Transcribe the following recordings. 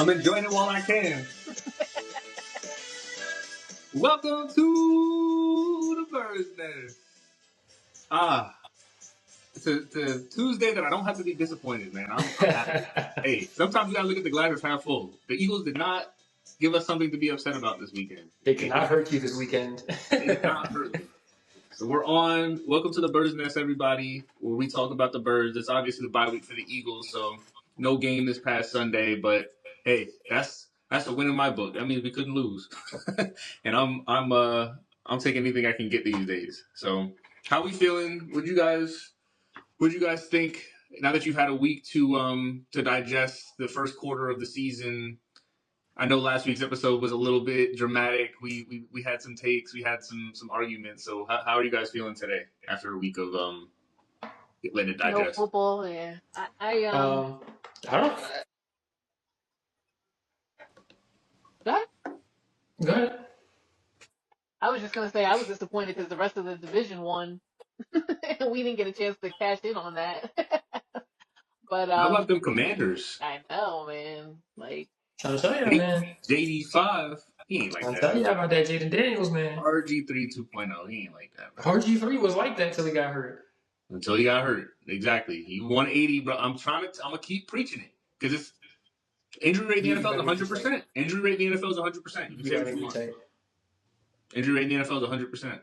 I'm enjoying it while I can. Welcome to the Bird's Nest. It's a Tuesday that I don't have to be disappointed, man. I'm happy. Hey, sometimes you gotta look at the glass as half full. The Eagles did not give us something to be upset about this weekend. They cannot hurt you this weekend. They did not hurt me. So we're on. Welcome to the Bird's Nest, everybody, where we talk about the birds. It's obviously the bye week for the Eagles, so no game this past Sunday. But hey, that's a win in my book. That means we couldn't lose, and I'm taking anything I can get these days. So how we feeling? Would you guys think now that you've had a week to digest the first quarter of the season? I know last week's episode was a little bit dramatic. We had some takes, we had some arguments. So how are you guys feeling today after a week of letting it digest? No football, yeah. I I don't. Go ahead. Go ahead. I was just gonna say I was disappointed because the rest of the division won, and we didn't get a chance to cash in on that. But How about them Commanders? I know, man. Like, Trying to tell you, man. JD5, he ain't like I'm that. telling you about that Jaden Daniels, man. RG3 2.0, he ain't like that. Bro. RG3 was like that until he got hurt. Until he got hurt, exactly. He won 80, bro. I'm gonna keep preaching it because it's injury rate in the NFL is 100%. Injury rate in the NFL is 100%. You can say what you want. Injury rate in the NFL is 100%.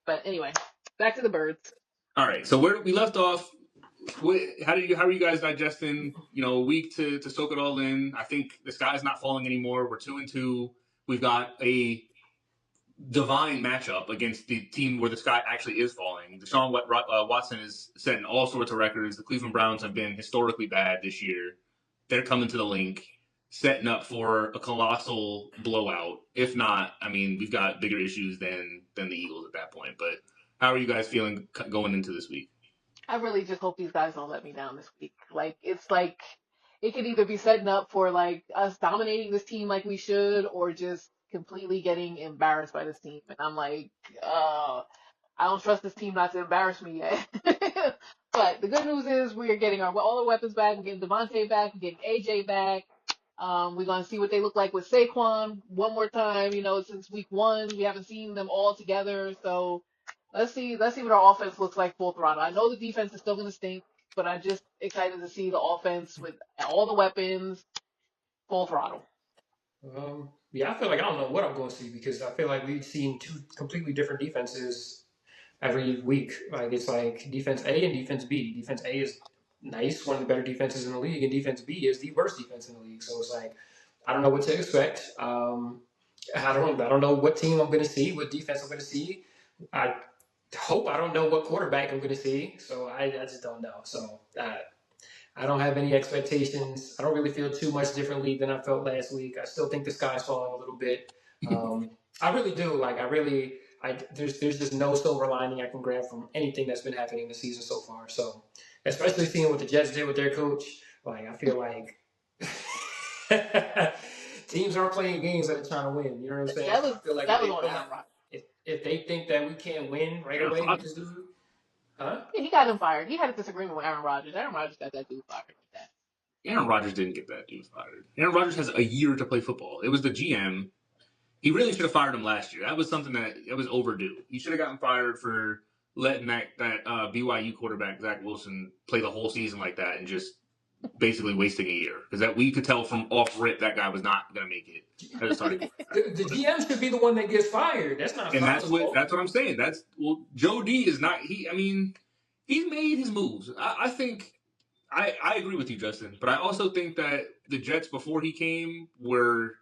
But anyway, back to the birds. All right. So where we left off, how are you guys digesting? A week to soak it all in. I think the sky's not falling anymore. We're 2-2. We've got a divine matchup against the team where the sky actually is falling. Deshaun Watson is setting all sorts of records. The Cleveland Browns have been historically bad this year. They're coming to the Linc, setting up for a colossal blowout. If not, I mean, we've got bigger issues than the Eagles at that point. But how are you guys feeling going into this week? I really just hope these guys don't let me down this week. It's like it could either be setting up for like us dominating this team like we should, or just completely getting embarrassed by this team. And I'm like, I don't trust this team not to embarrass me yet. But the good news is we are getting all the weapons back. We're getting Devontae back. We're getting AJ back. We're going to see what they look like with Saquon one more time. Since week 1, we haven't seen them all together. So let's see what our offense looks like full throttle. I know the defense is still going to stink, but I'm just excited to see the offense with all the weapons full throttle. Yeah, I feel like I don't know what I'm going to see because I feel like we've seen 2 completely different defenses every week. Like it's like defense A and defense B. Defense A is nice, one of the better defenses in the league, and defense B is the worst defense in the league. So it's like I don't know what to expect. I don't know what team I'm going to see, what defense I'm going to see. I hope I don't know what quarterback I'm going to see. So I just don't know. So I don't have any expectations. I don't really feel too much differently than I felt last week. I still think the sky's falling a little bit. I really do. There's just no silver lining I can grab from anything that's been happening this season so far. So, especially seeing what the Jets did with their coach, I feel like teams aren't playing games that are trying to win. You know what I'm saying? That was on Aaron Rodgers. If they think that we can't win right away with this dude, huh? Yeah, he got him fired. He had a disagreement with Aaron Rodgers. Aaron Rodgers got that dude fired like that. Aaron Rodgers didn't get that dude fired. Aaron Rodgers has a year to play football. It was the GM. He really should have fired him last year. That was something that was overdue. He should have gotten fired for letting that BYU quarterback, Zach Wilson, play the whole season like that and just basically wasting a year. Because that we could tell from off rip that guy was not going to make it. The GM should be the one that gets fired. That's not. And that's what I'm saying. Joe D is not. He's made his moves. I think. I agree with you, Justin. But I also think that the Jets before he came were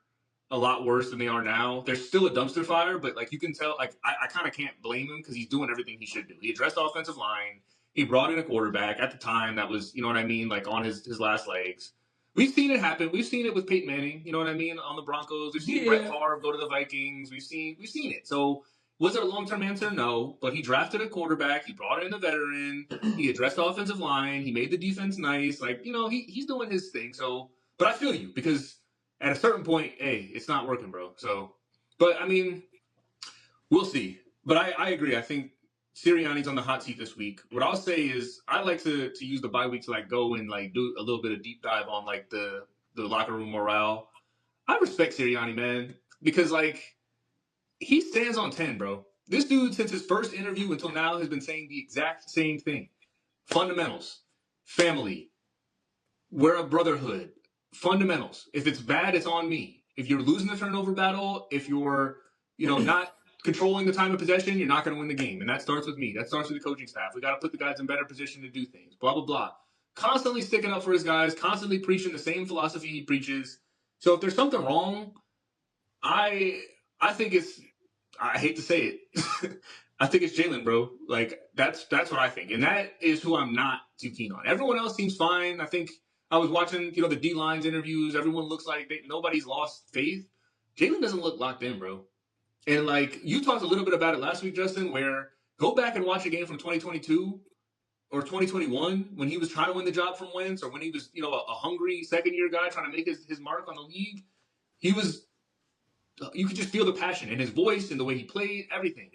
a lot worse than they are now. They're still a dumpster fire, but you can tell. I kind of can't blame him because he's doing everything he should do. He addressed the offensive line. He brought in a quarterback at the time that was, you know what I mean, on his last legs. We've seen it happen. We've seen it with Peyton Manning, you know what I mean, on the Broncos. We've seen Brett Favre go to the Vikings. We've seen it. So was it a long-term answer? No. But he drafted a quarterback. He brought in a veteran. He addressed the offensive line. He made the defense nice. He's doing his thing. So, but I feel you because at a certain point, hey, it's not working, bro. So, but I mean, we'll see. But I agree. I think Sirianni's on the hot seat this week. What I'll say is I like to use the bye week to go and do a little bit of deep dive on the locker room morale. I respect Sirianni, man, because like he stands on 10, bro. This dude, since his first interview until now, has been saying the exact same thing: fundamentals, family, we're a brotherhood, fundamentals. If it's bad, it's on me. If you're losing the turnover battle, if you're not controlling the time of possession, you're not going to win the game, and that starts with me. That starts with the coaching staff. We got to put the guys in better position to do things. Blah blah blah. Constantly sticking up for his guys, constantly preaching the same philosophy he preaches. So if there's something wrong, I think it's I hate to say it. I think it's Jalen, bro. Like that's what I think, and that is who I'm not too keen on. Everyone else seems fine. I think I was watching, the D lines interviews. Everyone looks like nobody's lost faith. Jalen doesn't look locked in, bro. And like you talked a little bit about it last week, Justin. Where go back and watch a game from 2022 or 2021 when he was trying to win the job from Wentz, or when he was a hungry second year guy trying to make his mark on the league. He was You could just feel the passion in his voice and the way he played, everything.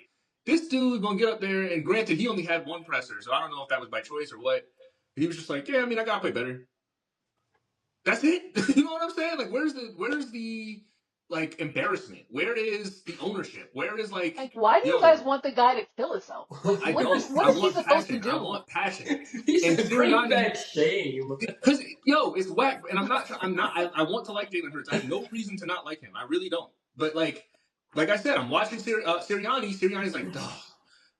This dude gonna get up there, and granted, he only had one presser, so I don't know if that was by choice or what. He was just like, yeah, I mean, I gotta play better. That's it. You know what I'm saying? Like, where's the like embarrassment? Where is the ownership? Where is Like, why do you guys want the guy to kill himself? I don't. What is he supposed to do? I want passion. He's And a great Sirianni- bad shame. Because it's whack, and I'm not. I want to like Jalen Hurts. I have no reason to not like him. I really don't. But like I said, I'm watching Sirianni. Sirianni's like,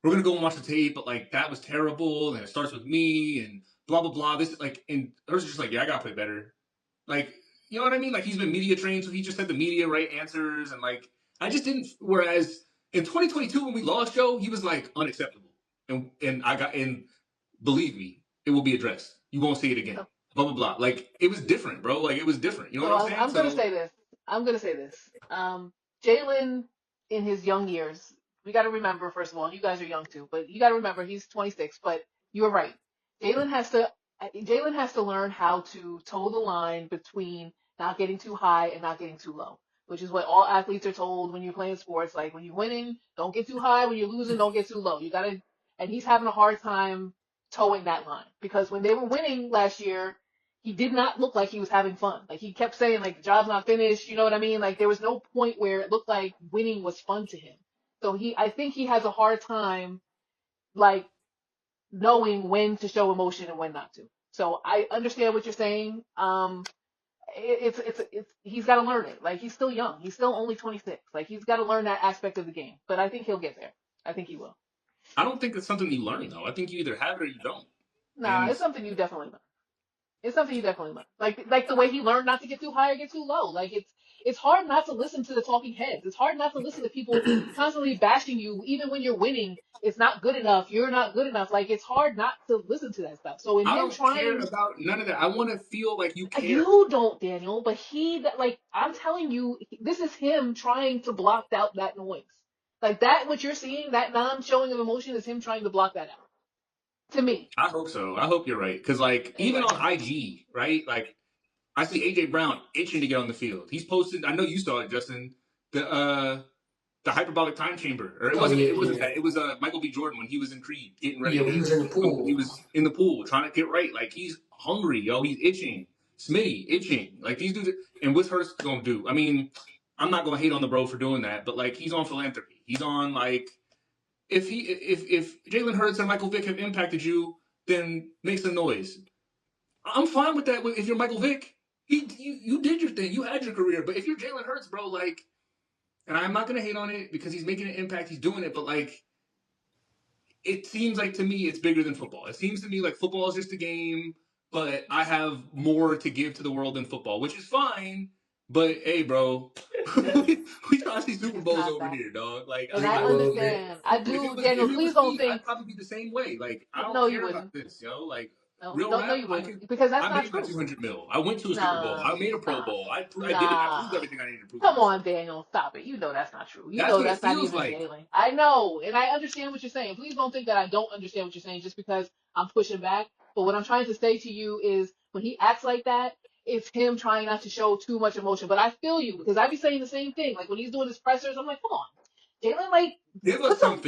we're gonna go and watch the tape, but like that was terrible, and it starts with me, and blah blah blah. This and Hurts is just like, yeah, I gotta play better. Like, you know what I mean? Like he's been media trained, so he just had the media right answers, and like I just didn't. Whereas in 2022 when we lost Joe, he was like unacceptable, and believe me, it will be addressed. You won't see it again. Blah blah blah. Like it was different, bro. Like it was different. You know what I'm saying? I'm gonna say this. Jalen, in his young years, we got to remember. First of all, you guys are young too, but you got to remember he's 26. But you were right. Jalen has to learn how to toe the line between not getting too high and not getting too low, which is what all athletes are told when you're playing sports. Like when you're winning, don't get too high. When you're losing, don't get too low. You gotta. And he's having a hard time towing that line because when they were winning last year, he did not look like he was having fun. Like he kept saying like the job's not finished, you know what I mean? Like there was no point where it looked like winning was fun to him. So I think he has a hard time like knowing when to show emotion and when not to. So I understand what you're saying. It's he's got to learn it. Like he's still young. He's still only 26. Like he's got to learn that aspect of the game. But I think he'll get there. I think he will. I don't think it's something you learn though. I think you either have it or you don't. Nah, it's something you definitely learn. It's something you definitely learn. Like the way he learned not to get too high or get too low. Like it's hard not to listen to the talking heads. It's hard not to listen to people constantly bashing you, even when you're winning. It's not good enough. You're not good enough. Like it's hard not to listen to that stuff. So I don't care about none of that. I want to feel like you care. You don't, Daniel. But I'm telling you, this is him trying to block out that noise. Like that, what you're seeing, that non-showing of emotion, is him trying to block that out. To me. I hope so. I hope you're right. Because, like, even on IG, right? Like, I see A.J. Brown itching to get on the field. He's posted, I know you saw it, Justin, the hyperbolic time chamber. Or it was Michael B. Jordan when he was in Creed getting ready. Yeah, he was in the pool. He was in the pool trying to get right. Like, he's hungry, yo. He's itching. Smitty, itching. Like, these dudes. And what's Hurts going to do? I mean, I'm not going to hate on the bro for doing that, but, like, he's on philanthropy. He's on, like... If Jalen Hurts and Michael Vick have impacted you, then make some noise. I'm fine with that. If you're Michael Vick, you did your thing. You had your career. But if you're Jalen Hurts, bro, like, and I'm not gonna hate on it because he's making an impact. He's doing it, but like, it seems like to me it's bigger than football. It seems to me like football is just a game, but I have more to give to the world than football, which is fine. But hey, bro, we try to see Super Bowls over here, dog. Like, and I understand. I do, Daniel. Please don't think. I'd probably be the same way. Like, I don't care about this, yo. Like, real rap, you wouldn't, because that's not true. I made my $200 million. I went to a Super Bowl. I made a Pro Bowl. I did it. I proved everything I needed to prove. Come on, Daniel. Stop it. You know that's not true. You know that's not even Jalen. I know, and I understand what you're saying. Please don't think that I don't understand what you're saying just because I'm pushing back. But what I'm trying to say to you is when he acts like that, it's him trying not to show too much emotion. But I feel you because I be saying the same thing. Like when he's doing his pressers, I'm like, come on, Jalen, like put some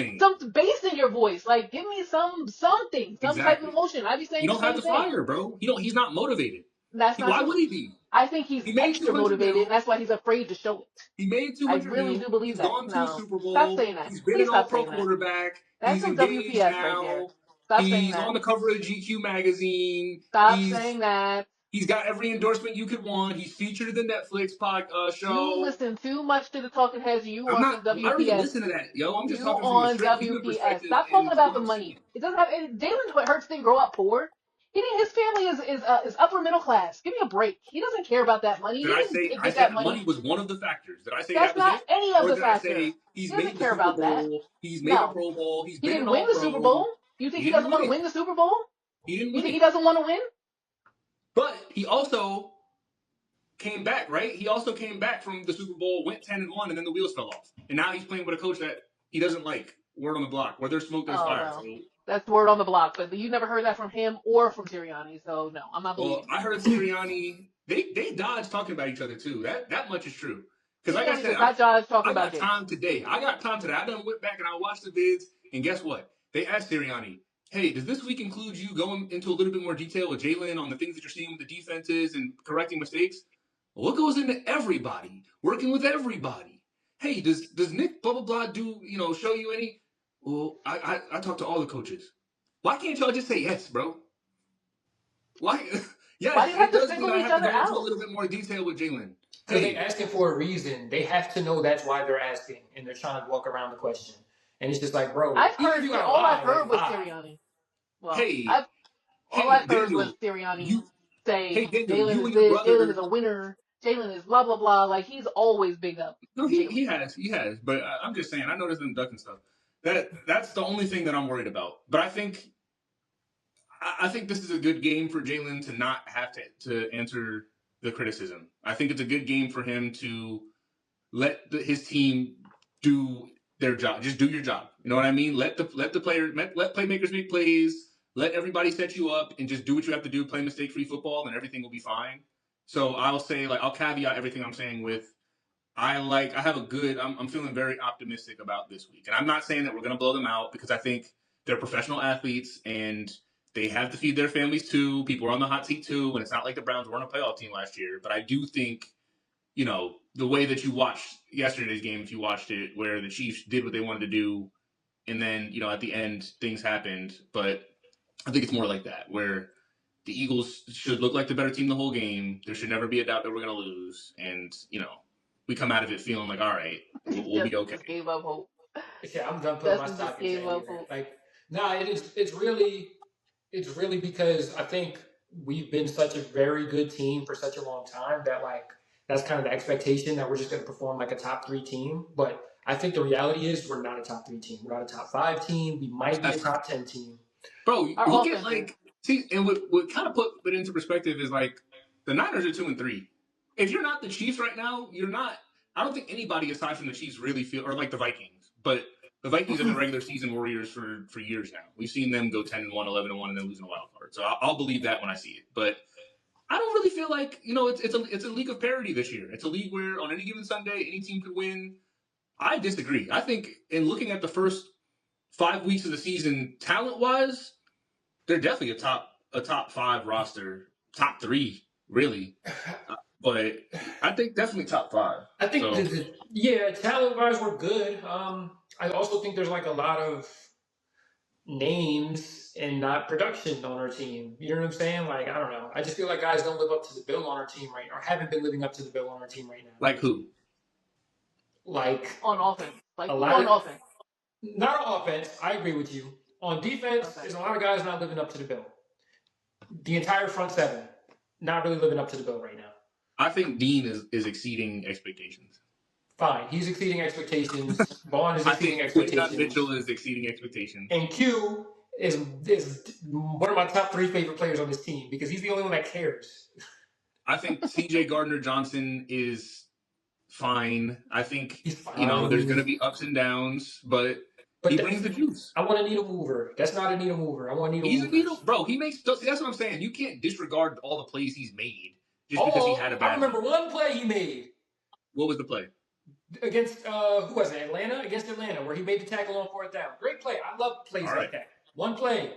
bass in your voice. Like give me something, some type of emotion. I be saying you don't have the fire, bro. He's not motivated. That's not Why true. would he be? I think he's He made extra 200 motivated, mil. and that's why he's afraid to show it. He made I 200 really mil. do believe He's that. gone to a No, Super stop Bowl. saying that. He's been Please an stop All-Pro saying that. quarterback. That's He's some engaged WPS right there. now. Stop saying He's that. on the cover of GQ magazine. Stop saying that. He's got every endorsement you could want. He's featured in the Netflix You show. listen too much to the talking heads. You I'm want not. some I don't even WPS. listen to that, yo. I'm just You talking from a on straight human WPS. perspective Stop talking and about what the I'm money. seeing. It doesn't have. Jalen Hurts didn't grow up poor. His family is upper middle class. Give me a break. He doesn't care about that money. Did He I can say? I get said that money money. was one of the factors. Did I say That's that was not it, any of or the did I factors. say he's He made doesn't the care Super about that. Bowl? He's made a No, Pro Bowl. He's he been an didn't win All the Super Pro. Bowl. You think He he didn't doesn't win want to it. win the Super Bowl? He didn't You win think it. he doesn't want to win? But he also came back, right? He also came back from the Super Bowl, went 10-1, and then the wheels fell off. And now he's playing with a coach that he doesn't like. Word on the block. Where there's smoke, there's Oh fire. well, So, that's the word on the block. But you never heard that from him or from Sirianni. So no, I'm not well, believing I heard Sirianni. They dodge talking about each other too. That much is true. you. Because like I Sirianni said, does not judge talking I about got Jalen. time today. I done went back and I watched the vids, and guess what? They asked Sirianni, "Hey, does this week include you going into a little bit more detail with Jalen on the things that you're seeing with the defenses and correcting mistakes?" Well, what goes into everybody working with everybody? Hey, does Nick blah blah blah do show you any? Well, I talked to all the coaches. Why can't y'all just say yes, bro? Why? Why Yes, do you have it to does mean single I each have to other go into a out? little bit more detail with Jalen. Because they Hey, asking for a reason. They have to know that's why they're asking, and they're trying to walk around the question. And it's just like, bro, I've even if heard you gotta all I've lie, heard like was lie. Sirianni. Well, hey, all I've heard was Daniel, Sirianni you, say hey, Daniel, Jalen you is and your this, Jalen brother. is a winner, Jalen is blah blah blah. Like he's always big up No, Jalen. he has. But I'm just saying, I noticed them ducking stuff. That's the only thing that I'm worried about. But I think this is a good game for Jalen to not have to answer the criticism. I think it's a good game for him to let his team do their job. Just do your job. You know what I mean? Let playmakers make plays. Let everybody set you up and just do what you have to do. Play mistake-free football, and everything will be fine. So I'll say, I'll caveat everything I'm saying with I'm feeling very optimistic about this week. And I'm not saying that we're going to blow them out because I think they're professional athletes and they have to feed their families too. People are on the hot seat too. And it's not like the Browns weren't a playoff team last year. But I do think, the way that you watched yesterday's game, if you watched it, where the Chiefs did what they wanted to do. And then, at the end, things happened. But I think it's more like that, where the Eagles should look like the better team the whole game. There should never be a doubt that we're going to lose. And, we come out of it feeling like, all right, we'll be Justin okay. just gave up hope. Yeah, I'm done putting my Justin just stock into gave any up of that. hope. Like, nah, it's really because I think we've been such a very good team for such a long time that like that's kind of the expectation that we're just going to perform like a top 3 team. But I think the reality is we're not a top 3 team. We're not a top 5 team. We might be a top 10 team. Bro, Our look at offense and what kind of put it into perspective is like the Niners are 2-3. If you're not the Chiefs right now, you're not. I don't think anybody aside from the Chiefs really feel, or like the Vikings. But the Vikings have been regular season warriors for years now. We've seen them go 10-1, 11-1, and then losing a wild card. So I'll believe that when I see it. But I don't really feel like it's a league of parity this year. It's a league where on any given Sunday any team could win. I disagree. I think in looking at the first 5 weeks of the season, talent wise, they're definitely a top 5 roster, top 3 really. But I think definitely top 5. I think So talent wise we're good. I also think there's like a lot of names and not production on our team. You know what I'm saying? Like, I don't know. I just feel like guys don't live up to the bill on our team right now, or haven't been living up to the bill on our team right now. like who? Like on offense. Like a who lot on of offense? not on offense, I agree with you. On defense, Okay. there's a lot of guys not living up to the bill. The entire front 7 not really living up to the bill right now. I think Dean is exceeding expectations. Fine, he's exceeding expectations. Vaughn is exceeding I think expectations. Mitchell is exceeding expectations. And Q is one of my top 3 favorite players on this team because he's the only one that cares. I think CJ Gardner-Johnson is fine. I think He's fine. there's going to be ups and downs, but he brings the juice. I want a needle mover. That's not a needle mover. I want needle He's movers. a needle, bro. He makes. That's what I'm saying. You can't disregard all the plays he's made just because he had a bad. I remember one play he made. What was the play? Against who was it? Atlanta? Against Atlanta, where he made the tackle on 4th down. Great play. I love plays like that. One play.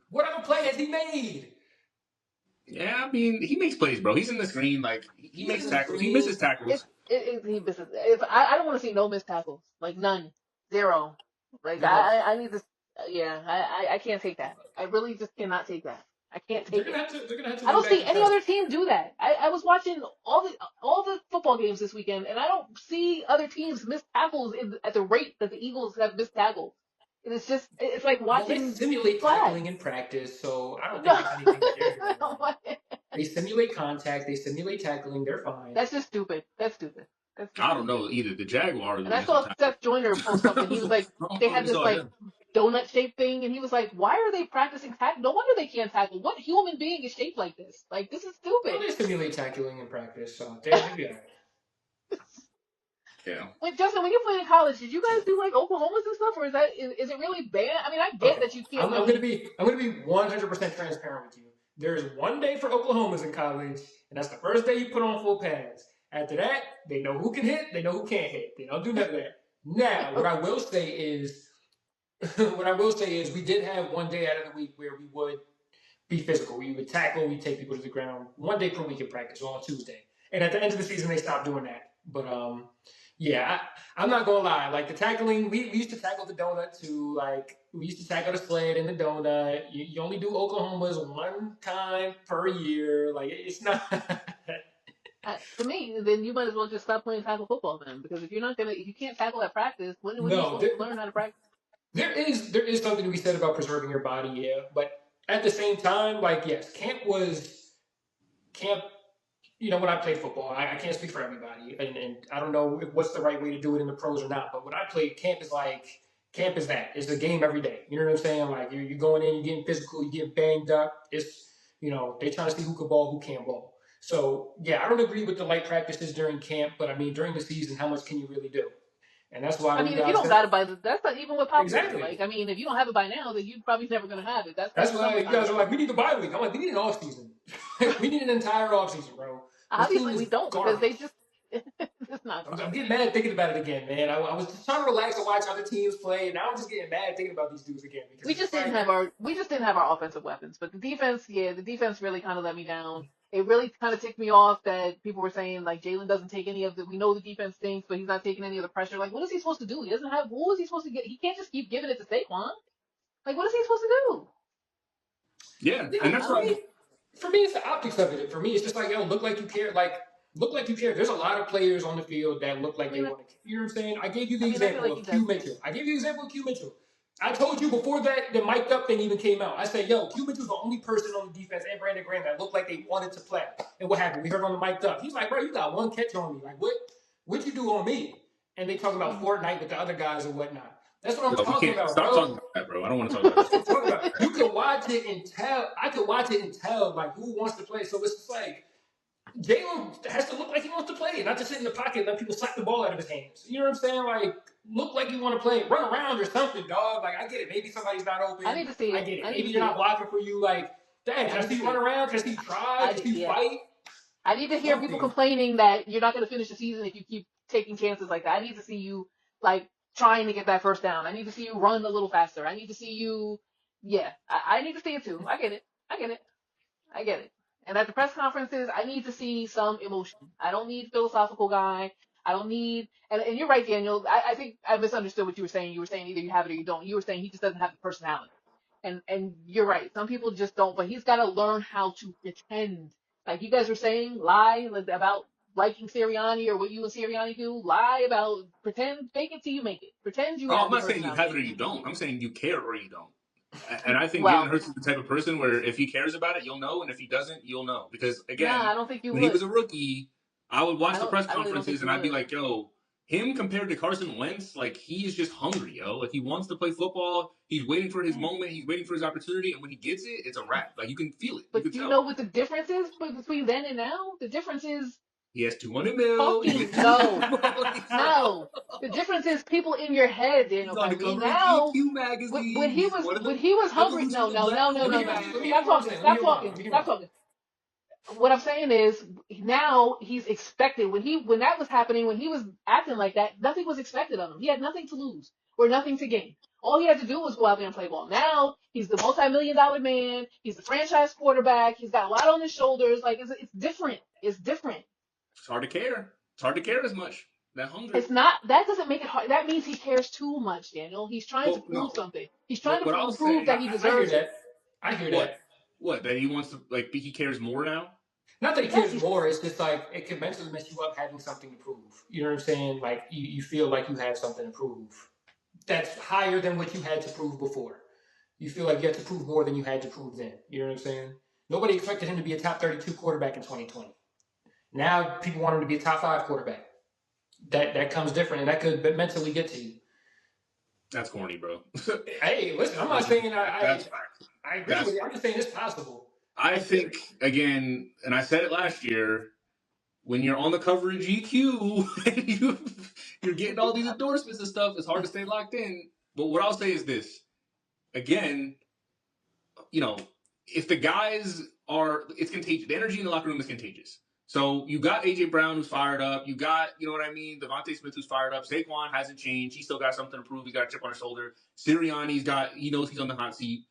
What other play has he made? Yeah, I mean, he makes plays, bro. He's in the screen. Like, he He's makes in the tackles. He misses screen. tackles. He misses. If I don't want to see no missed tackles, like none, zero. Like Yo, I need to. Yeah, I can't take that. I really just cannot take that. I can't they're take gonna it. have to they're gonna have to I lean don't back see to any test. other team do that. I was watching all the football games this weekend, and I don't see other teams miss tackles at the rate that the Eagles have missed tackles. And it's like Well, they watching simulate tackling flags. in practice, so I don't think No, there's anything that they're doing wrong. They simulate contact, they simulate tackling, they're fine. that's just stupid. That's stupid. That's just I don't stupid. know either. The Jaguars And were I missing saw tackles. Seth Joyner post something. He was like, I don't they know if had you this saw like him. donut shaped thing, and he was like, why are they practicing tackle? No wonder they can't tackle. What human being is shaped like this? Like this is Well, stupid. they simulate tackling in practice, so they'll be alright. Yeah. Wait, Justin, when you played in college, did you guys do like Oklahomas and stuff, or is it really bad? I mean, I get Okay, that you can't I'm gonna really. be 100% transparent with you. There's one day for Oklahoma's in college, and that's the first day you put on full pads. After that, they know who can hit, they know who can't hit. They don't do none of that. Now, what I will say is, we did have one day out of the week where we would be physical. We would tackle, we take people to the ground one day per week in practice, on Tuesday. And at the end of the season, they stopped doing that. But yeah, I'm not gonna lie. Like the tackling, we used to tackle the donut too. Like we used to tackle the sled in the donut. You only do Oklahoma's one time per year. Like it's not. To me, then you might as well just stop playing tackle football then, because if you can't tackle at practice, when are you No, supposed to learn how to practice? there is something to be said about preserving your body, yeah. But at the same time, like yes, camp. When I played football, I can't speak for everybody, and I don't know what's the right way to do it in the pros or not. But when I played, camp is that. It's a game every day. You know what I'm saying? Like you're going in, you're getting physical, you get banged up. It's they trying to see who can ball, who can't ball. So yeah, I don't agree with the light practices during camp, but I mean during the season, how much can you really do? And that's why I them mean, if you guys don't that got it that's not even with Pop Warner. exactly. Like, I mean, if you don't have it by now, then you probably never gonna have it. That's That's like why you summertime guys are like, stuff. we need the bye week. I'm like, we need an off season. We need an entire off season, bro. This team Obviously, is we don't because they garbage. just it's not I'm garbage. getting mad thinking about it again, man. I was just trying to relax and watch other teams play, and now I'm just getting mad thinking about these dudes again because it's just like, We just didn't have our offensive weapons. But the defense, yeah, the defense really kind of let me down. It really kind of ticked me off that people were saying like Jalen doesn't take any of the. We know the defense stinks, but he's not taking any of the pressure. Like, what is he supposed to do? He doesn't have. Who is he supposed to get? He can't just keep giving it to Saquon. Like, what is he supposed to do? Yeah, yeah, and that's I for don't what know. me, for me, it's the optics of it. For me, it's just like, yo, look like you care. Like, look like you care. There's a lot of players on the field that look like I they mean, want to. You know what I'm saying? I gave you the I mean, I feel example like he of does Q care. Mitchell. I gave you the example of Q Mitchell. I told you before that the mic'd up thing even came out. I said, yo, Q Mitchell's the only person on the defense and Brandon Graham that looked like they wanted to play. And what happened? We heard on the mic'd up. He's like, bro, you got one catch on me. Like, what'd you do on me? And they talking about Mm-hmm. Fortnite with the other guys and whatnot. That's what I'm yo, we talking can't about, stop bro. talking about that, bro. I don't want to talk about That's that. what I'm talking about. You can watch it and tell. I can watch it and tell like who wants to play. So it's just like Jalen has to look like he wants to play, and not just sit in the pocket and let people slap the ball out of his hands. You know what I'm saying? Like look like you want to play, run around or something, dog. Like I get it. Maybe somebody's not I open. need to see I it. get it. I need Maybe to you're see not it. blocking for you. Like, dang, I can I need to see you see run it. around? Can I see you try? Can I see you Yeah. fight? I need to hear people Something. complaining that you're not going to finish the season if you keep taking chances like that. I need to see you like trying to get that first down. I need to see you run a little faster. I need to see you. Yeah, I need to see it too. I get it. I get it. I get it. And at the press conferences, I need to see some emotion. I don't need philosophical guy. I don't need. And you're right, Daniel. I think I misunderstood what you were saying. You were saying either you have it or you don't. You were saying he just doesn't have the personality. And you're right. Some people just don't. But he's got to learn how to pretend. Like you guys were saying, lie like, about liking Sirianni or what you and Sirianni do. Lie about pretend, fake it till you make it. Pretend you Oh, have I'm the not saying you have personality. it or you don't. I'm saying you care or you don't. And I think Jalen Well, Hurts is the type of person where if he cares about it, you'll know, and if he doesn't, you'll know. Because nah, again, I don't think you when he would. was a rookie, I would watch the press I really don't think conferences you and I'd be would. like, "Yo, him compared to Carson Wentz, like he's just hungry, yo. Like he wants to play football. He's waiting for his moment. He's waiting for his opportunity, and when he gets it, it's a wrap. Like you can feel it. You But can do you tell. know what the difference is between then and now? The difference is He has 200 mil. He gets talking. to do Super No, Bowl. no. The difference is people in your head, He's Daniel on the Kyrie. cover of Now, GQ when magazine. he He's was one of the hungry. evolution No, of the no, black no, no, no, no. Let me quarterback. hear Stop what I'm talking. saying. Let me Stop hear what I'm saying. talking. Let me hear what Stop I'm saying. talking. What I'm saying is now he's expected when that was happening when he was acting like that. Nothing was expected of him. He had nothing to lose or nothing to gain. All he had to do was go out there and play ball. Now he's the multi-million-dollar man. He's the franchise quarterback. He's got a lot on his shoulders. Like it's different. It's different. It's hard to care. It's hard to care as much. That hunger. It's not. That doesn't make it hard. That means he cares too much, Daniel. He's trying to prove something. He's trying to What I'll prove say, that he deserves it. I hear that. What? That he wants to he cares more now? Not that he cares more. It's just like it can mentally mess you up having something to prove. You know what I'm saying? Like you feel like you have something to prove that's higher than what you had to prove before. You feel like you have to prove more than you had to prove then. You know what I'm saying? Nobody expected him to be a top 32 quarterback in 2020. Now people want him to be a top 5 quarterback. That comes different, and that could mentally get to you. That's corny, bro. Hey, listen, I'm not saying I agree with you. I'm just saying it's possible. I think, again, and I said it last year, when you're on the cover of GQ and you're getting all these endorsements and stuff, it's hard to stay locked in. But what I'll say is this. Again, if the guys it's contagious. The energy in the locker room is contagious. So you got A.J. Brown who's fired up. You got, you know what I mean, Devontae Smith who's fired up. Saquon hasn't changed. He's still got something to prove. He's got a chip on his shoulder. Sirianni's he knows he's on the hot seat.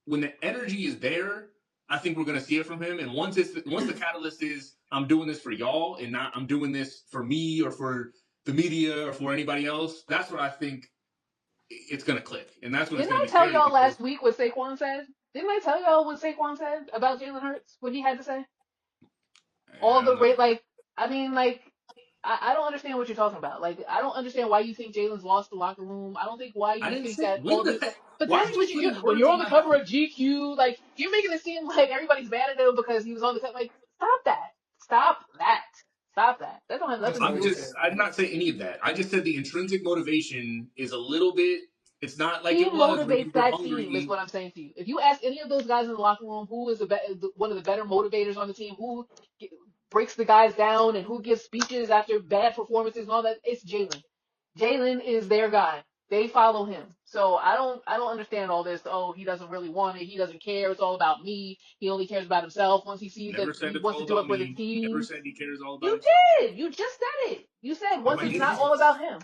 When the energy is there, I think we're going to see it from him. And once the catalyst is, I'm doing this for y'all and not I'm doing this for me or for the media or for anybody else, that's what I think it's going to click. And that's what it's going to be. Didn't I tell y'all last week what Saquon said? Didn't I tell y'all what Saquon said about Jalen Hurts? What he had to say? All the rate, I don't understand what you're talking about. Like, I don't understand why you think Jalen's lost the locker room. I don't think why you think that all this. But that's what you do when you're on the cover of GQ. Like, you're making it seem like everybody's mad at him because he was on the cover. Like, stop that. Stop that. Stop that. That don't have nothing to do with it. I did not say any of that. I just said the intrinsic motivation is a little bit. It's not like he it was. Motivates that team, is what I'm saying to you. If you ask any of those guys in the locker room who is one of the better motivators on the team, who breaks the guys down and who gives speeches after bad performances and all that, it's Jalen. Jalen is their guy. They follow him. So I don't understand all this. Oh, he doesn't really want it. He doesn't care. It's all about me. He only cares about himself. Once he sees that he wants to do it for the team. Never said he cares all about himself. You did. You just said it. You said once it's not all about him.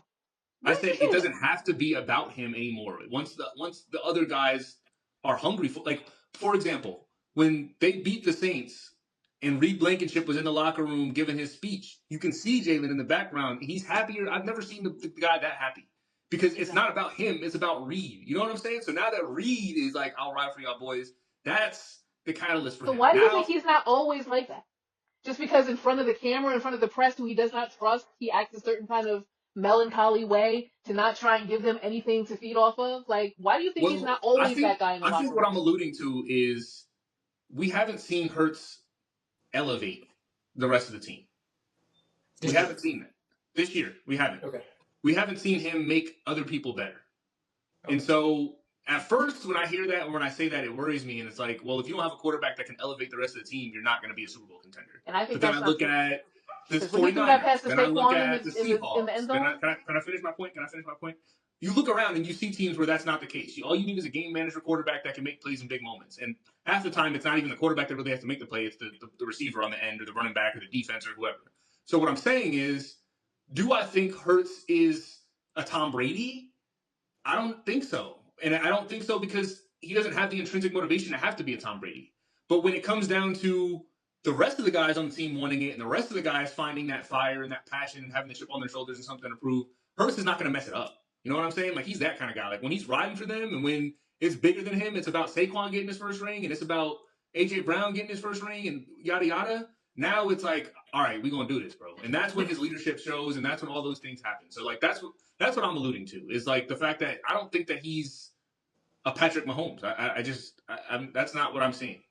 I said it doesn't have to be about him anymore. Once the other guys are hungry for example, when they beat the Saints and Reed Blankenship was in the locker room giving his speech, you can see Jalen in the background. He's happier. I've never seen the guy that happy because it's not about him. It's about Reed. You know what I'm saying? So now that Reed is like, I'll ride for y'all boys, that's the catalyst for him. So why do you think he's not always like that? Just because in front of the camera, in front of the press who he does not trust, he acts a certain kind of melancholy way to not try and give them anything to feed off of? Like, why do you think he's not always that guy in the locker room? I think what I'm alluding to is we haven't seen Hurts elevate the rest of the team. We haven't seen that. This year, we haven't. Okay. We haven't seen him make other people better. Okay. And so, at first, when I hear that, when I say that, it worries me. And it's like, well, if you don't have a quarterback that can elevate the rest of the team, you're not going to be a Super Bowl contender. And I think but then I look at the 49ers, then I look at the Seahawks. Can I finish my point? You look around and you see teams where that's not the case. All you need is a game manager quarterback that can make plays in big moments. And half the time, it's not even the quarterback that really has to make the play. It's the receiver on the end or the running back or the defense or whoever. So what I'm saying is, do I think Hurts is a Tom Brady? I don't think so. And I don't think so because he doesn't have the intrinsic motivation to have to be a Tom Brady. But when it comes down to the rest of the guys on the team wanting it and the rest of the guys finding that fire and that passion and having the chip on their shoulders and something to prove, Hurts is not going to mess it up. You know what I'm saying? Like, he's that kind of guy. Like, when he's riding for them and when it's bigger than him, it's about Saquon getting his first ring and it's about A.J. Brown getting his first ring and yada, yada. Now it's like, all right, we're going to do this, bro. And that's when his leadership shows and that's when all those things happen. So, like, that's what I'm alluding to is, like, the fact that I don't think that he's a Patrick Mahomes. That's not what I'm seeing.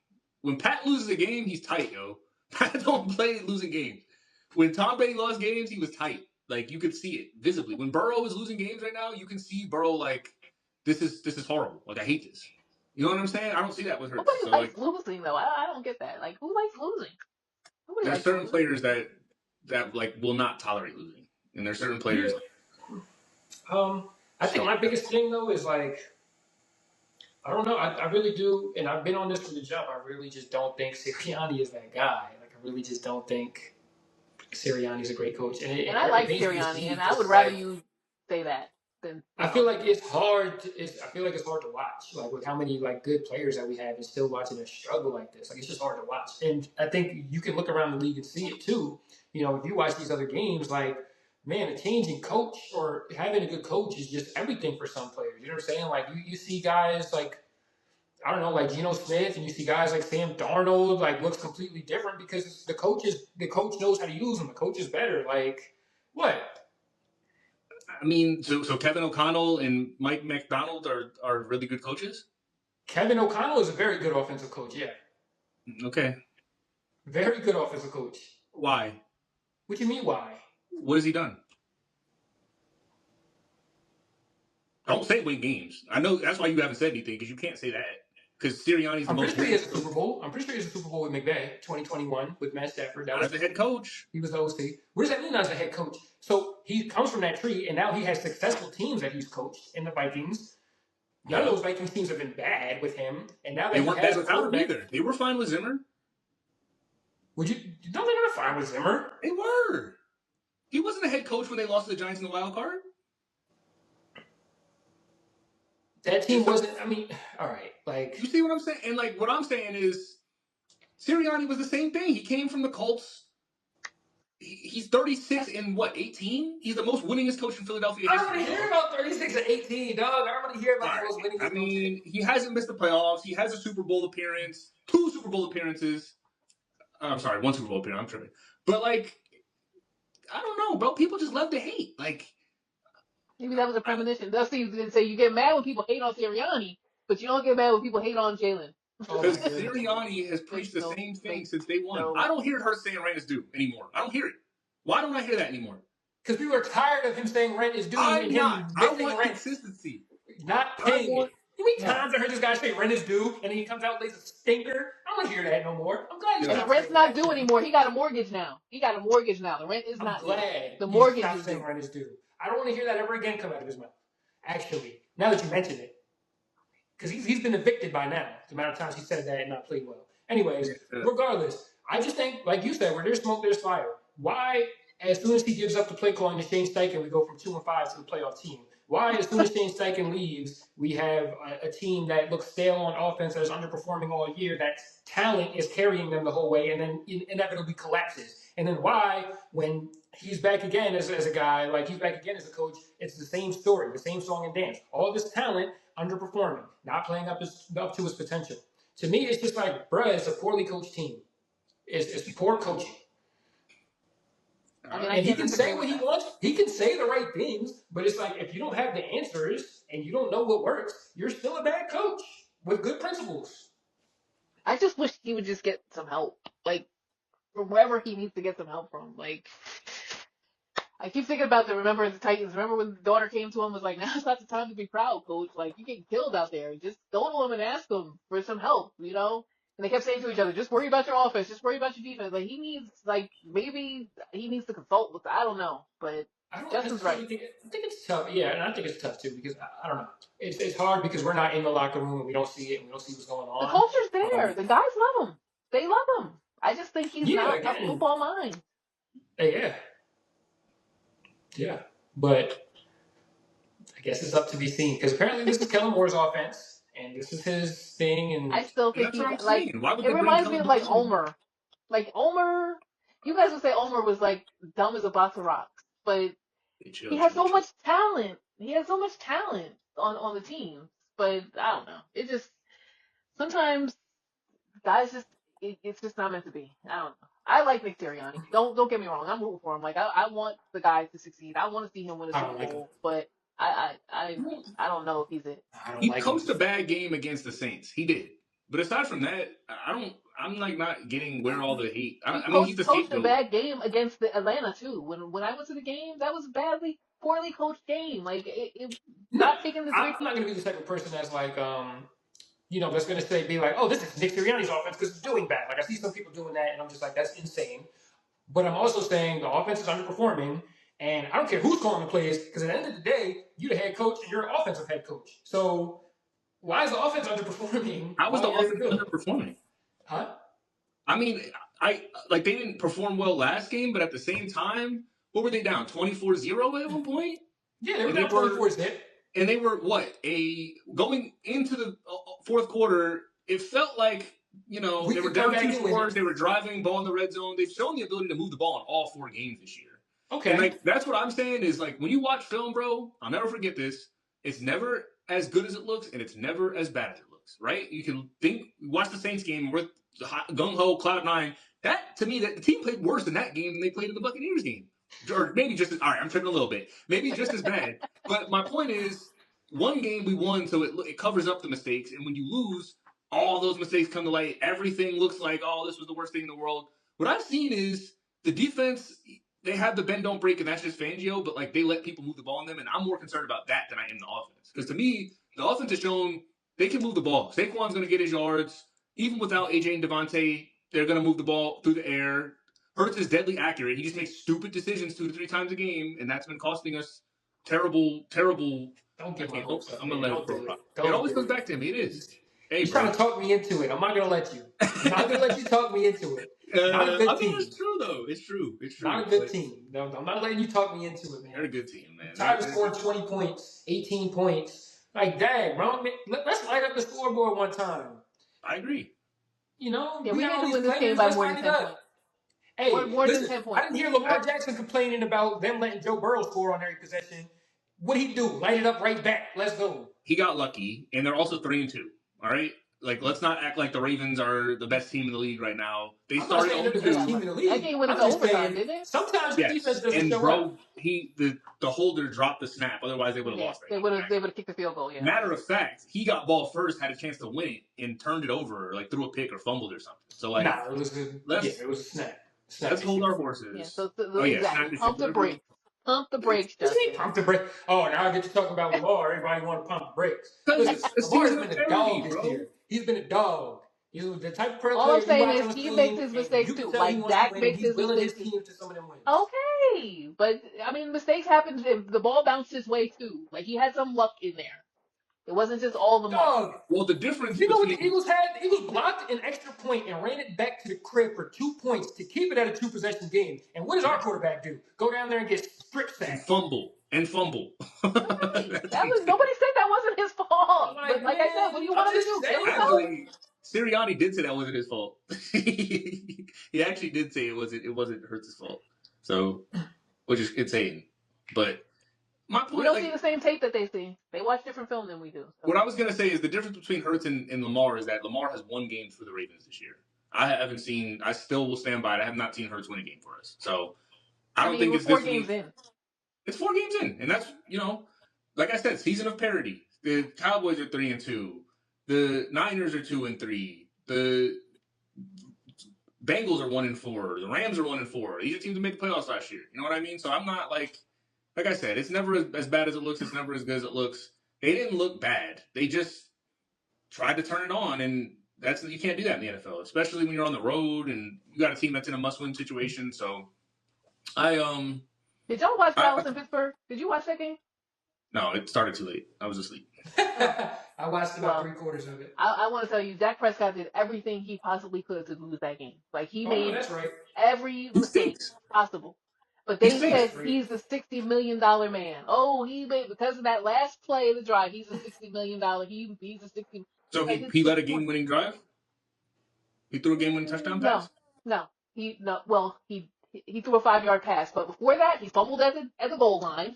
When Pat loses a game, he's tight, yo. Pat don't play losing games. When Tom Brady lost games, he was tight. Like, you could see it visibly. When Burrow is losing games right now, you can see Burrow like, this is horrible. Like, I hate this. You know what I'm saying? I don't see that with Hurts. Nobody likes losing, though. I don't get that. Like, who likes losing? There's certain players that like will not tolerate losing, and there's certain players. I think my biggest thing though is like, I don't know. I really do, and I've been on this for the job. I really just don't think Sirianni is that guy. Like, I really just don't think Sirianni's a great coach. And I like Sirianni, and I would rather you say that. then I feel like it's hard. I feel like it's hard to watch, like with how many like good players that we have, and still watching us struggle like this. Like it's just hard to watch. And I think you can look around the league and see it too. If you watch these other games, like man, a changing coach or having a good coach is just everything for some players. You know what I'm saying? Like you see guys like I don't know, like Geno Smith, and you see guys like Sam Darnold, like looks completely different because the coach knows how to use them. The coach is better. Like what? I mean, so Kevin O'Connell and Mike McDonald are really good coaches? Kevin O'Connell is a very good offensive coach, yeah. Okay. Very good offensive coach. Why? What do you mean, why? What has he done? Don't say win games. I know that's why you haven't said anything, because you can't say that. Because Sirianni's the most. I'm pretty sure he has a Super Bowl. I'm pretty sure he has a Super Bowl with McVay, 2021, with Matt Stafford. That was the head coach. He was the OC. What does that mean as a head coach? So he comes from that tree, and now he has successful teams that he's coached in the Vikings. None of those Vikings teams have been bad with him, and now they weren't bad without him either. They were fine with Zimmer. No, they're not fine with Zimmer. They were. He wasn't a head coach when they lost to the Giants in the wild card. That team wasn't. I mean, all right, like you see what I'm saying? And like what I'm saying is, Sirianni was the same thing. He came from the Colts. He's 36 and what, 18? He's the most winningest coach in Philadelphia history. I don't want to hear about 36 and 18, dog. I don't want to hear about the most winningest. I mean, he hasn't missed the playoffs. He has a Super Bowl appearance, 2 Super Bowl appearances. I'm sorry, 1 Super Bowl appearance. I'm tripping. But like, I don't know, bro. People just love to hate. Like, maybe that was a premonition. Dusty didn't say you get mad when people hate on Sirianni, but you don't get mad when people hate on Jalen. Because Sirianni has preached the same thing since day one. I don't hear her saying rent is due anymore. I don't hear it. Why don't I hear that anymore? Because people are tired of him saying rent is due. I'm not. I want consistency. Not paying it. You mean times I heard this guy say rent is due, and then he comes out and lays a stinker? I don't want to hear that no more. I'm glad he's the rent's not due anymore. He got a mortgage now. The rent is not glad due. The mortgage is saying rent is due. I don't want to hear that ever again come out of his mouth. Actually, now that you mention it. Because he's been evicted by now, the amount of times he said that and not played well. Anyways, regardless, I just think, like you said, where there's smoke, there's fire. Why, as soon as he gives up the play calling to Shane Steichen, we go from 2-5 to the playoff team? Why, as soon as Shane Steichen leaves, we have a team that looks stale on offense, that is underperforming all year, that talent is carrying them the whole way, and then inevitably collapses? And then why, when he's back again as a guy, like he's back again as a coach, it's the same story, the same song and dance. All this talent underperforming, not playing up to his potential. To me, it's just like, bruh, it's a poorly coached team. It's poor coaching. I mean, and he can say what he wants. He can say the right things, but it's like if you don't have the answers and you don't know what works, you're still a bad coach with good principles. I just wish he would just get some help, like from wherever he needs to get some help from. Like, I keep thinking about remember the Titans. Remember when the daughter came to him and was like, "Now's not the time to be proud, coach. Like, you get killed out there. Just go to him and ask him for some help, you know." And they kept saying to each other, "Just worry about your offense. Just worry about your defense." Like, he needs, maybe he needs to consult with. I don't know, but Justin's right. I think it's tough. Yeah, and I think it's tough too because I don't know. It's hard because we're not in the locker room and we don't see it and we don't see what's going on. The culture's there. The guys love him. They love him. I just think he's not a football mind. Yeah. Yeah, but I guess it's up to be seen because apparently this is Kellen Moore's offense and this is his thing. And I still think it reminds me of like Omer. Like Omer, you guys would say Omer was like dumb as a box of rocks, but he has so much talent. He has so much talent on the team, but I don't know. It just sometimes guys it's just not meant to be. I don't know. I like Nick Sirianni. Don't get me wrong. I'm rooting for him. Like I want the guy to succeed. I want to see him win a Super Bowl. But I don't know if he's it. He coached a bad game against the Saints. He did. But aside from that, I'm like not getting where all the hate. I mean, he's the scapegoat. He coached a bad game against Atlanta too. When I went to the game, that was a poorly coached game. Like it not taking the 3. I'm not gonna be the type of person that's like that's going to be like, oh, this is Nick Sirianni's offense because it's doing bad. Like, I see some people doing that, and I'm just like, that's insane. But I'm also saying the offense is underperforming, and I don't care who's calling the plays because at the end of the day, you're the head coach and you're an offensive head coach. So why is the offense underperforming? How was the offense underperforming? Huh? I mean, they didn't perform well last game, but at the same time, what were they down? 24-0 at one point? Yeah, they were down 24-zip. And they were going into the fourth quarter. It felt like they were down 2 scores. They were driving ball in the red zone. They've shown the ability to move the ball in all 4 games this year. Okay, and that's what I'm saying is when you watch film, bro. I'll never forget this. It's never as good as it looks, and it's never as bad as it looks. Right? You can watch the Saints game with gung ho cloud 9. That to me, that the team played worse in that game than they played in the Buccaneers game. Or maybe just all right. I'm tripping a little bit. Maybe just as bad. But my point is, one game we won, so it covers up the mistakes. And when you lose, all those mistakes come to light. Everything looks like, oh, this was the worst thing in the world. What I've seen is the defense. They have the bend don't break, and that's just Fangio. But they let people move the ball on them, and I'm more concerned about that than I am the offense. Because to me, the offense has shown they can move the ball. Saquon's going to get his yards, even without AJ and Devontae. They're going to move the ball through the air. Hurts is deadly accurate. He just makes stupid decisions 2 to 3 times a game, and that's been costing us terrible. Don't get my hopes up. I'm gonna let it do go. It always comes back to me. It is. Hey, you're trying to talk me into it. I'm not gonna let you. I'm not gonna let you talk me into it. Not a good team. It's true though. It's true. Not a good team. No, I'm not letting you talk me into it, man. They're a good team, man. Tired of scoring 20 points, 18 points. Like, dang, bro. Let's light up the scoreboard one time. I agree. We got to win this game by more than 10 points. Hey, more than 10 points. I didn't hear Lamar Jackson complaining about them letting Joe Burrow score on every possession. What'd he do? Light it up right back. Let's go. He got lucky, and they're also 3-2. All right? Let's not act like the Ravens are the best team in the league right now. They started the best team in the league. That game went into overtime, didn't it? Sometimes the defense doesn't show up. The holder dropped the snap. Otherwise, they would have lost that. They would have kicked the field goal, yeah. Matter of fact, he got ball first, had a chance to win it, and turned it over, threw a pick or fumbled or something. So, it was a snap. Let's hold our horses. Yeah, exactly. Pump the brakes. Pump the brakes, Justin. Pump the brakes. Oh, now I get to talk about Lamar. Everybody want to pump the brakes. Lamar's been a dog this year. He's been a dog. He's the type of player. All I'm saying is he makes his mistakes too. Like Dak makes his mistakes too. Okay, but mistakes happen. The ball bounced his way too. He had some luck in there. It wasn't just all the luck. Well, the difference. You know what the Eagles had? The Eagles blocked an extra point and ran it back to the crib for 2 points to keep it at a 2-possession game. And what does our quarterback do? Go down there and get strip sacked. And fumble. Nobody said that wasn't his fault. But like I said, what do you want him to do? Sirianni did say that wasn't his fault. He actually did say it wasn't Hurts' fault. So, which is insane. But my point, we don't see the same tape that they see. They watch different film than we do. So. What I was gonna say is the difference between Hurts and Lamar is that Lamar has won games for the Ravens this year. I still will stand by it. I have not seen Hurts win a game for us. So I don't think it's 4 games in. It's 4 games in, and that's like I said, season of parity. The Cowboys are 3-2. The Niners are 2-3. The Bengals are 1-4. The Rams are 1-4. These are teams that made the playoffs last year. You know what I mean? So I'm not like I said, it's never as bad as it looks. It's never as good as it looks. They didn't look bad. They just tried to turn it on, and you can't do that in the NFL, especially when you're on the road and you got a team that's in a must-win situation. So Did y'all watch Dallas and Pittsburgh? Did you watch that game? No, it started too late. I was asleep. I watched about 3/4 of it. I want to tell you, Dak Prescott did everything he possibly could to lose that game. He made every mistake possible. But they said he's the $60 million man. Oh, he made, because of that last play of the drive, he's a $60 million. He's a 60. So he led a game-winning drive? He threw a game-winning touchdown pass? No. Well, he threw a 5-yard pass, but before that, he fumbled at the goal line.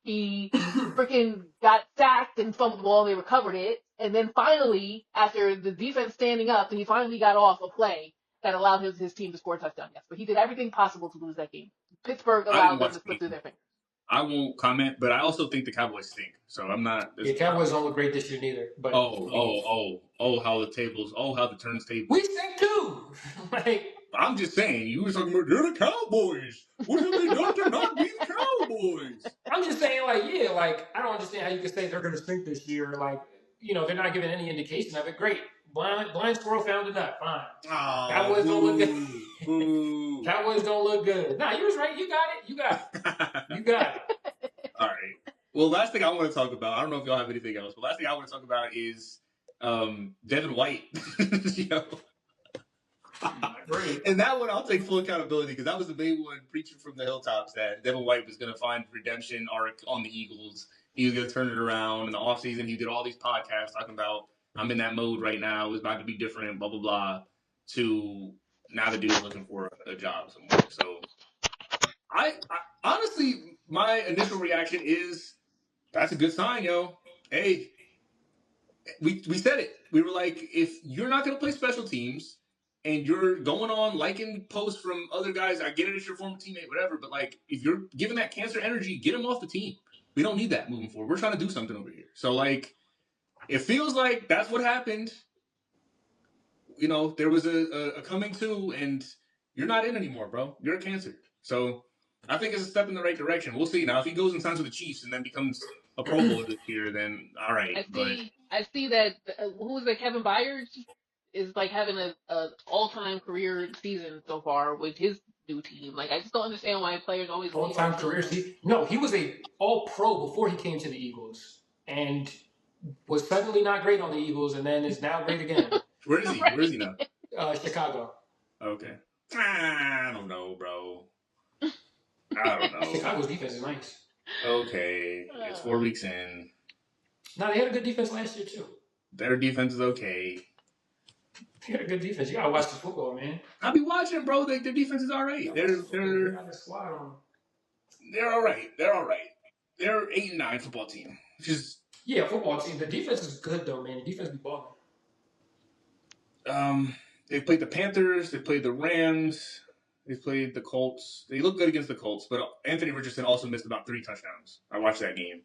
He freaking got sacked and fumbled the ball. They recovered it, and then finally, after the defense standing up, he finally got off a play that allowed his team to score a touchdown. Yes, but he did everything possible to lose that game. Pittsburgh allowed them to slip through their fingers. I won't comment, but I also think the Cowboys stink. So I'm not. Yeah, Cowboys don't look great this year neither. But how the turns table. We stink too. I'm just saying, you were talking about they're the Cowboys. What have they done to not be the Cowboys? I'm just saying, I don't understand how you can say they're going to stink this year. They're not giving any indication of it. Great. Blind squirrel found a nut. Fine. Oh, Cowboys don't look good. Cowboys don't look good. Nah, you was right. You got it. All right. Well, last thing I want to talk about, I don't know if y'all have anything else, but last thing I want to talk about is Devin White. Not great. And that one, I'll take full accountability because that was the main one preaching from the hilltops that Devin White was going to find redemption arc on the Eagles. He was going to turn it around. In the offseason, he did all these podcasts talking about, I'm in that mode right now. It's about to be different, blah, blah, blah. To now the dude's looking for a job somewhere. So I honestly, my initial reaction is that's a good sign, yo. Hey, we said it. We were like, if you're not going to play special teams and you're going on liking posts from other guys, I get it, it's your former teammate, whatever. But like, if you're giving that cancer energy, get him off the team. We don't need that moving forward. We're trying to do something over here. So like, it feels like that's what happened. You know, there was a coming to, and you're not in anymore, bro. You're a cancer. So I think it's a step in the right direction. We'll see. Now, if he goes and signs with the Chiefs and then becomes a Pro Bowler this year, then all right. I see that who is it? Kevin Byers is like having a all-time career season so far with his new team. Like I just don't understand why players always all-time career season. No, he was a All-Pro before he came to the Eagles, and was suddenly not great on the Eagles, and then is now great again. Where is he? Right. Where is he now? Chicago. Okay. I don't know, bro. I don't know. Chicago's defense is nice. Okay. It's 4 weeks in. No, they had a good defense last year, too. Their defense is okay. They had a good defense. You gotta watch the football, man. I'll be watching, bro. Their defense is all right. They're all right. They're all right. They're 8-9 football team. Yeah, football team. The defense is good, though, man. The defense be balling. They played the Panthers. They played the Rams. They played the Colts. They looked good against the Colts, but Anthony Richardson also missed about 3 touchdowns. I watched that game.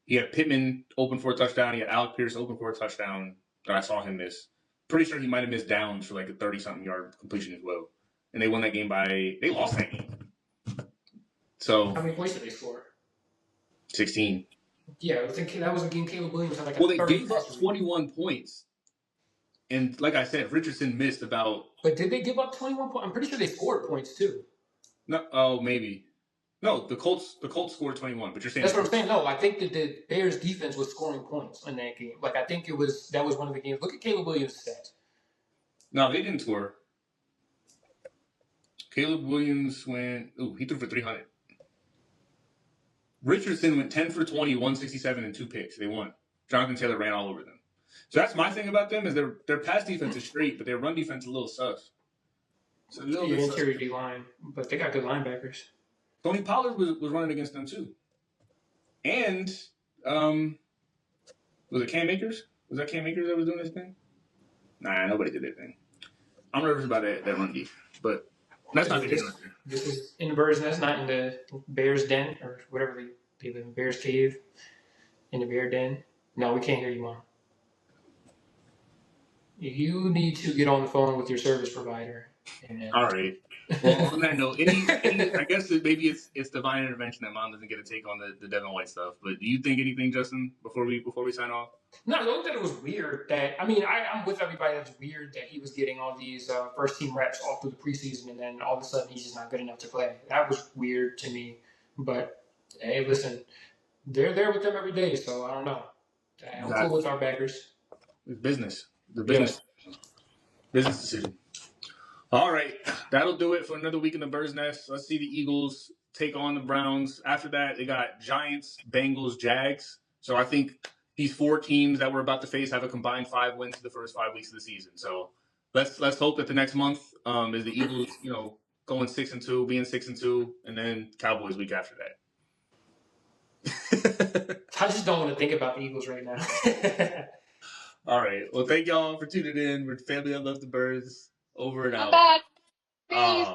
He had Pittman open for a touchdown. He had Alec Pierce open for a touchdown that I saw him miss. Pretty sure he might have missed downs for like a 30-something yard completion as well. And they won that game they lost that game. So how many points did they score? 16. Yeah, I think that was a game Caleb Williams had like well, they gave up 21 points. And like I said, Richardson missed about... But did they give up 21 points? I'm pretty sure they scored points too. No, oh, maybe. No, the Colts scored 21, but you're saying... That's what I'm saying. No, I think that the Bears defense was scoring points in that game. Like, I think that was one of the games. Look at Caleb Williams' stats. No, they didn't score. Caleb Williams he threw for 300. Richardson went 10 for 20, 167, and 2 picks. They won. Jonathan Taylor ran all over them. So that's my thing about them is their pass defense is straight, but their run defense is a little sus. So interior D line, but they got good linebackers. Tony Pollard was running against them too. And was it Cam Akers? Was that Cam Akers that was doing this thing? Nah, nobody did that thing. I'm nervous about that run defense, but that's not the case. This is in the Bears nest, not in the Bears den or whatever they live in. Bears cave, in the Bear den. No, we can't hear you, Mom. You need to get on the phone with your service provider. All right. Well, on that note, I guess maybe it's divine intervention that Mom doesn't get a take on the Devin White stuff. But do you think anything, Justin, before we sign off? No, I don't think it was weird that I'm with everybody that's weird that he was getting all these first team reps all through the preseason and then all of a sudden he's just not good enough to play. That was weird to me. But hey, listen, they're there with them every day, so I don't know. I'm cool with our backers. It's business. The business. Yeah. Business decision. All right. That'll do it for another week in the Bird's Nest. Let's see the Eagles take on the Browns. After that, they got Giants, Bengals, Jags. So I think these 4 teams that we're about to face have a combined 5 wins for the first 5 weeks of the season. So let's hope that the next month is the Eagles, going 6-2, being 6-2, and then Cowboys week after that. I just don't want to think about the Eagles right now. All right. Well, thank y'all for tuning in. We're Family I Love the Birds. Over and out. I'm back. Peace.